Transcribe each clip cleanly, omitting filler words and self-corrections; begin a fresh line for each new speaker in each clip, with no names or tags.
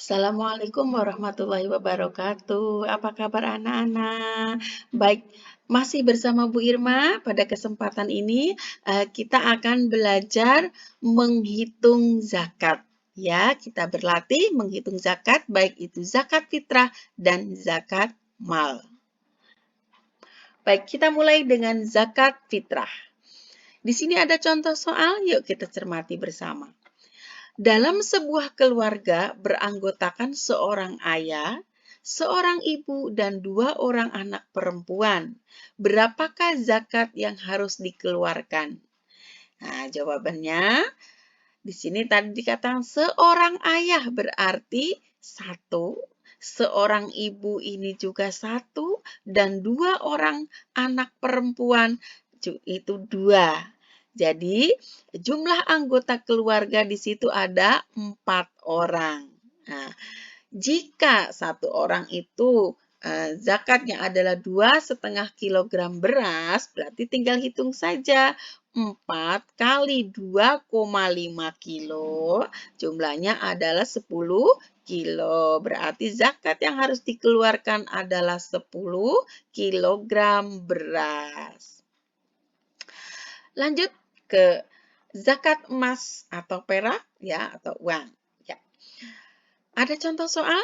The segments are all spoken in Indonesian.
Assalamualaikum warahmatullahi wabarakatuh. Apa kabar anak-anak? Baik, masih bersama Bu Irma. Pada kesempatan ini kita akan belajar menghitung zakat. Ya, kita berlatih menghitung zakat, baik itu zakat fitrah dan zakat mal. Baik, kita mulai dengan zakat fitrah. Di sini ada contoh soal, yuk kita cermati bersama. Dalam sebuah keluarga beranggotakan seorang ayah, seorang ibu, dan 2 orang anak perempuan. Berapakah zakat yang harus dikeluarkan? Nah, jawabannya di sini tadi dikatakan seorang ayah berarti 1, seorang ibu ini juga 1, dan 2 orang anak perempuan itu 2. Jadi, jumlah anggota keluarga di situ ada 4 orang. Nah, jika 1 orang itu zakatnya adalah 2,5 kilogram beras, berarti tinggal hitung saja. 4 kali 2,5 kilo, jumlahnya adalah 10 kilo. Berarti zakat yang harus dikeluarkan adalah 10 kilogram beras. Lanjut ke zakat emas atau perak ya atau uang. Ya. Ada contoh soal?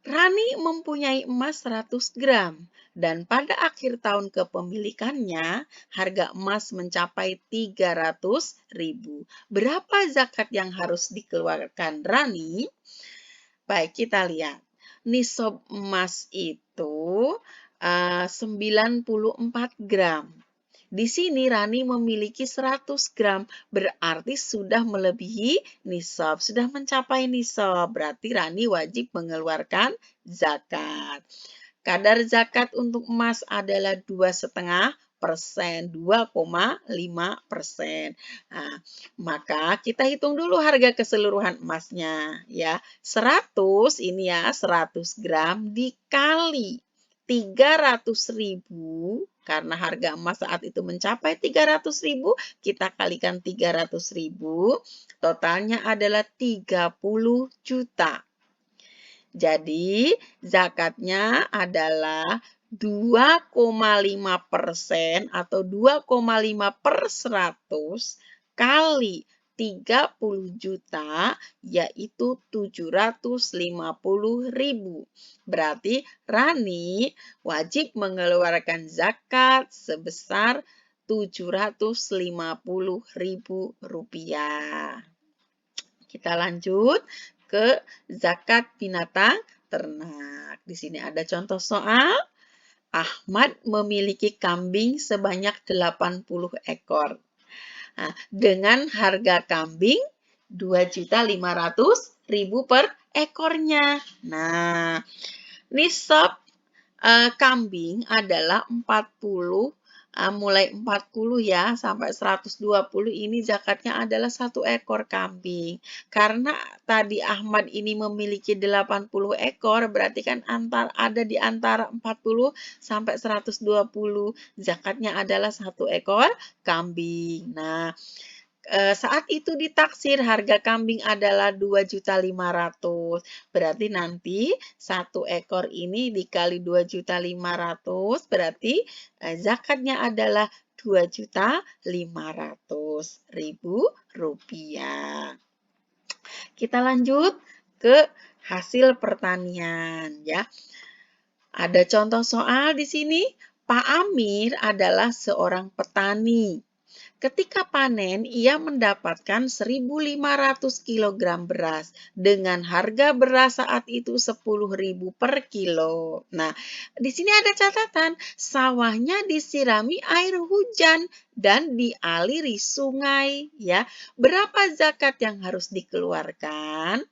Rani mempunyai emas 100 gram dan pada akhir tahun kepemilikannya harga emas mencapai 300.000. Berapa zakat yang harus dikeluarkan Rani? Baik, kita lihat. Nisab emas itu 94 gram. Di sini Rani memiliki 100 gram, berarti sudah melebihi nisab, sudah mencapai nisab. Berarti Rani wajib mengeluarkan zakat. Kadar zakat untuk emas adalah 2,5%, 2,5%. Nah, maka kita hitung dulu harga keseluruhan emasnya ya. 100 ini ya, 100 gram dikali 300.000 karena harga emas saat itu mencapai 300.000, kita kalikan 300.000, totalnya adalah 30 juta. Jadi zakatnya adalah 2,5% atau 2,5/100 kali 30 juta, yaitu 750.000. Berarti Rani wajib mengeluarkan zakat sebesar 750.000 rupiah. Kita lanjut ke zakat binatang ternak. Di sini ada contoh soal. Ahmad memiliki kambing sebanyak 80 ekor. Nah, dengan harga kambing 2.500.000 per ekornya. Nah, nisab kambing adalah 40, mulai 40 ya sampai 120 ini zakatnya adalah 1 ekor kambing. Karena tadi Ahmad ini memiliki 80 ekor, berarti kan ada di antara 40 sampai 120. Zakatnya adalah 1 ekor kambing. Nah, saat itu ditaksir harga kambing adalah 2.500.000. Berarti nanti 1 ekor ini dikali 2.500.000 berarti zakatnya adalah 2.500.000 rupiah. Kita lanjut ke hasil pertanian ya. Ada contoh soal di sini. Pak Amir adalah seorang petani. Ketika panen, ia mendapatkan 1.500 kg beras dengan harga beras saat itu 10.000 per kilo. Nah, di sini ada catatan, sawahnya disirami air hujan dan dialiri sungai, ya. Berapa zakat yang harus dikeluarkan?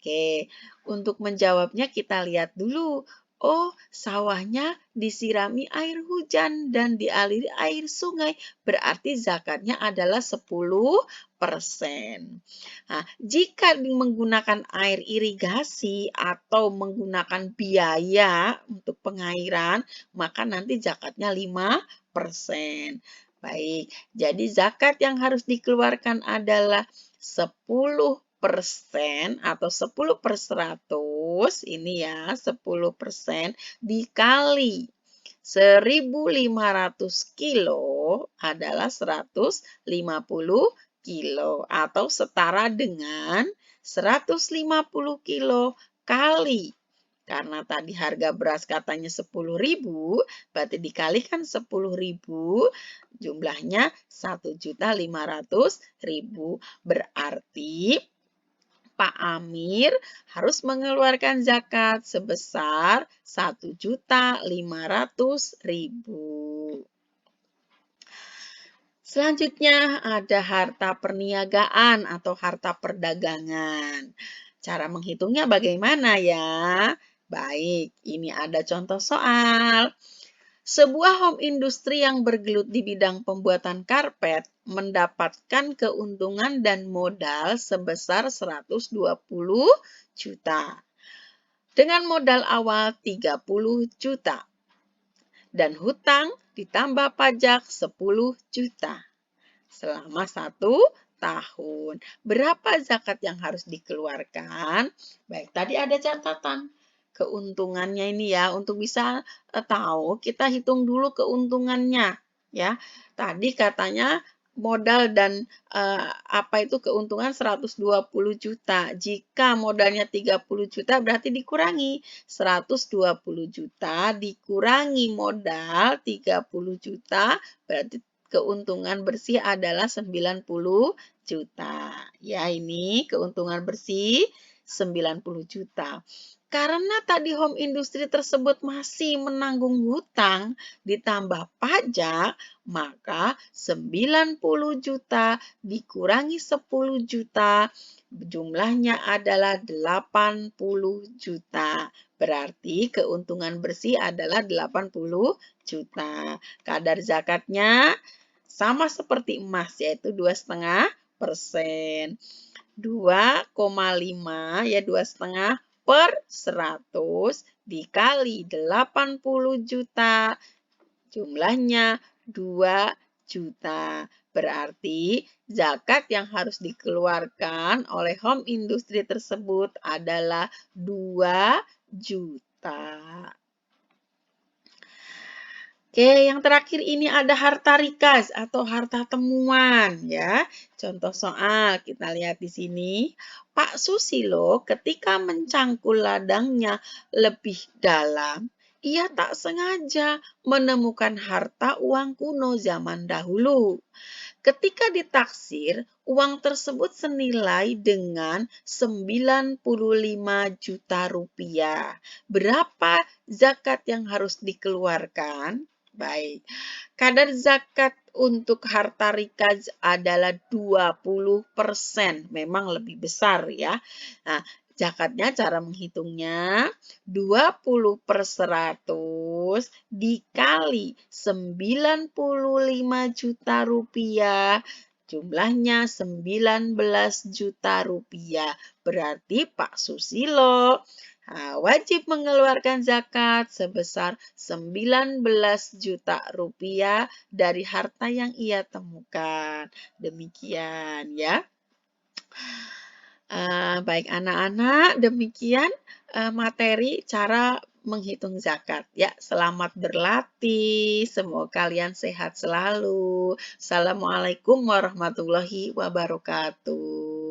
Oke, untuk menjawabnya kita lihat dulu. Oh, sawahnya disirami air hujan dan dialiri air sungai. Berarti zakatnya adalah 10%. Nah, jika menggunakan air irigasi atau menggunakan biaya untuk pengairan, maka nanti zakatnya 5%. Baik, jadi zakat yang harus dikeluarkan adalah 10% atau 10/100, ini ya 10% dikali 1.500 kilo adalah 150 kilo atau setara dengan 150 kilo kali. Karena tadi harga beras katanya 10.000, berarti dikalikan 10.000, jumlahnya 1.500.000. Berarti Pak Amir harus mengeluarkan zakat sebesar 1.500.000. Selanjutnya ada harta perniagaan atau harta perdagangan. Cara menghitungnya bagaimana ya? Baik, ini ada contoh soal. Sebuah home industry yang bergelut di bidang pembuatan karpet mendapatkan keuntungan dan modal sebesar 120 juta. Dengan modal awal 30 juta. Dan hutang ditambah pajak 10 juta. Selama 1 tahun. Berapa zakat yang harus dikeluarkan? Baik, tadi ada catatan. Keuntungannya ini ya, untuk bisa tahu, kita hitung dulu keuntungannya. Ya, tadi katanya modal dan keuntungan 120 juta. Jika modalnya 30 juta berarti dikurangi 120 juta dikurangi modal 30 juta berarti keuntungan bersih adalah 90 juta. Ya, ini keuntungan bersih 90 juta. Karena tadi home industry tersebut masih menanggung hutang ditambah pajak, maka 90 juta dikurangi 10 juta, jumlahnya adalah 80 juta. Berarti keuntungan bersih adalah 80 juta. Kadar zakatnya sama seperti emas, yaitu 2,5%. 2,5 ya 2,5 per 100 dikali 80 juta, jumlahnya 2 juta. Berarti zakat yang harus dikeluarkan oleh home industry tersebut adalah 2 juta. Oke, yang terakhir ini ada harta rikas atau harta temuan ya. Contoh soal kita lihat di sini. Pak Susilo ketika mencangkul ladangnya lebih dalam, ia tak sengaja menemukan harta uang kuno zaman dahulu. Ketika ditaksir, uang tersebut senilai dengan 95 juta rupiah. Berapa zakat yang harus dikeluarkan? Baik, kadar zakat untuk harta rikas adalah 20%, memang lebih besar ya. Nah, zakatnya cara menghitungnya 20/100 dikali 95 juta rupiah, jumlahnya 19 juta rupiah. Berarti Pak Susilo wajib mengeluarkan zakat sebesar 19 juta rupiah dari harta yang ia temukan. Demikian ya. Baik anak-anak, demikian materi cara menghitung zakat. Ya, selamat berlatih. Semoga kalian sehat selalu. Assalamualaikum warahmatullahi wabarakatuh.